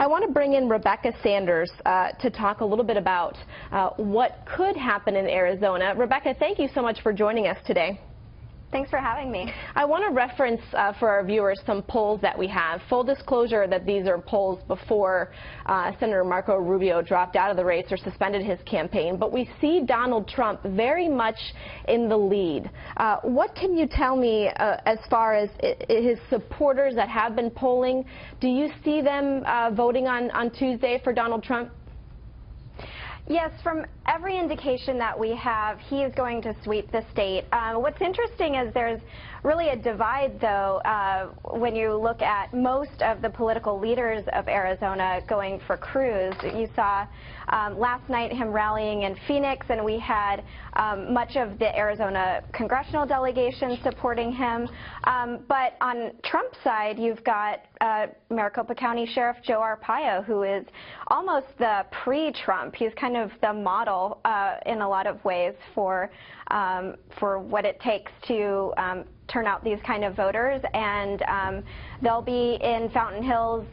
I want to bring in Rebecca Sanders to talk a little bit about what could happen in Arizona. Rebecca, thank you so much for joining us today. Thanks for having me. I want to reference for our viewers some polls that we have. Full disclosure that these are polls before Senator Marco Rubio dropped out of the race or suspended his campaign. But we see Donald Trump very much in the lead. What can you tell me as far as his supporters that have been polling? Do you see them voting on Tuesday for Donald Trump? Yes, from every indication that we have, he is going to sweep the state. What's interesting is there's really a divide, though, when you look at most of the political leaders of Arizona going for Cruz. You saw last night him rallying in Phoenix, and we had much of the Arizona congressional delegation supporting him. But on Trump's side, you've got Maricopa County Sheriff Joe Arpaio, who is almost the pre-Trump. He's kind of the model in a lot of ways for what it takes to turn out these kind of voters, and they'll be in Fountain Hills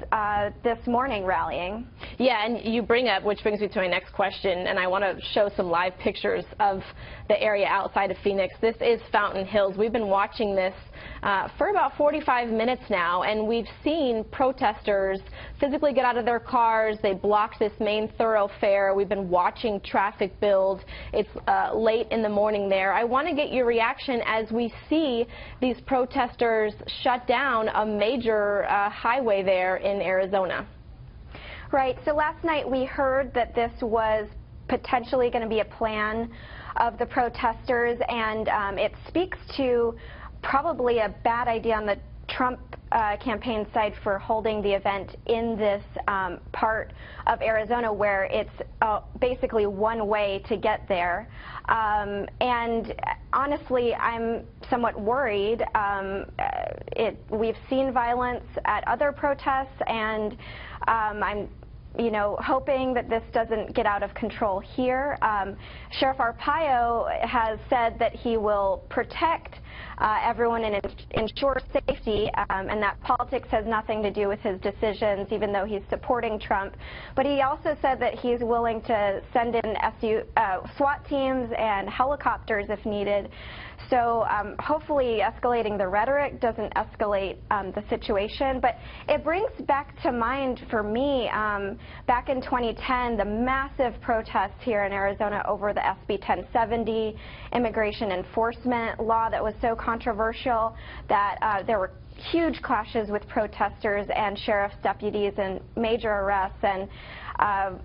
this morning rallying. Yeah, and you bring up, which brings me to my next question, and I want to show some live pictures of the area outside of Phoenix. This is Fountain Hills. We've been watching this for about 45 minutes now, and we've seen protesters physically get out of their cars. They blocked this main thoroughfare. We've been watching traffic build. It's late in the morning there. I want to get your reaction as we see these protesters shut down a major highway there in Arizona. Right. So last night we heard that this was potentially going to be a plan of the protesters, and it speaks to probably a bad idea on the Trump campaign side for holding the event in this part of Arizona where it's basically one way to get there. And honestly, I'm somewhat worried. We've seen violence at other protests, and I'm hoping that this doesn't get out of control here. Sheriff Arpaio has said that he will protect everyone and ensure safety, and that politics has nothing to do with his decisions, even though he's supporting Trump. But he also said that he's willing to send in SWAT teams and helicopters if needed. So hopefully escalating the rhetoric doesn't escalate the situation. But it brings back to mind for me, back in 2010, the massive protests here in Arizona over the SB 1070 immigration enforcement law that was so controversial that there were huge clashes with protesters and sheriff's deputies and major arrests, and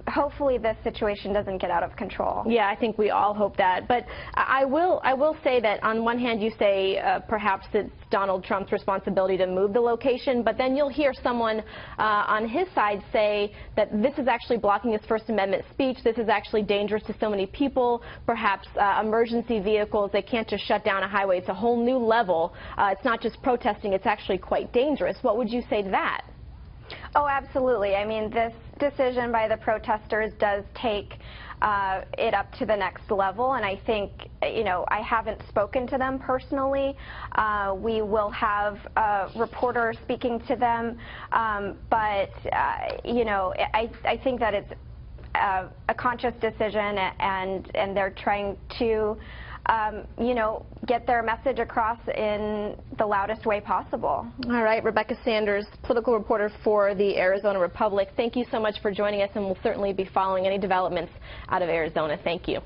hopefully this situation doesn't get out of control. Yeah, I think we all hope that. But I will say that on one hand you say perhaps it's Donald Trump's responsibility to move the location, but then you'll hear someone on his side say that this is actually blocking his First Amendment speech. This is actually dangerous to so many people. Perhaps emergency vehicles, they can't just shut down a highway. It's a whole new level. It's not just protesting, it's actually quite dangerous. What would you say to that? Oh, absolutely. I mean, this decision by the protesters does take it up to the next level, and I think, I haven't spoken to them personally. We will have a reporter speaking to them, but, I think that it's a conscious decision, and they're trying to get their message across in the loudest way possible. All right, Rebecca Sanders, political reporter for the Arizona Republic. Thank you so much for joining us, and we'll certainly be following any developments out of Arizona. Thank you.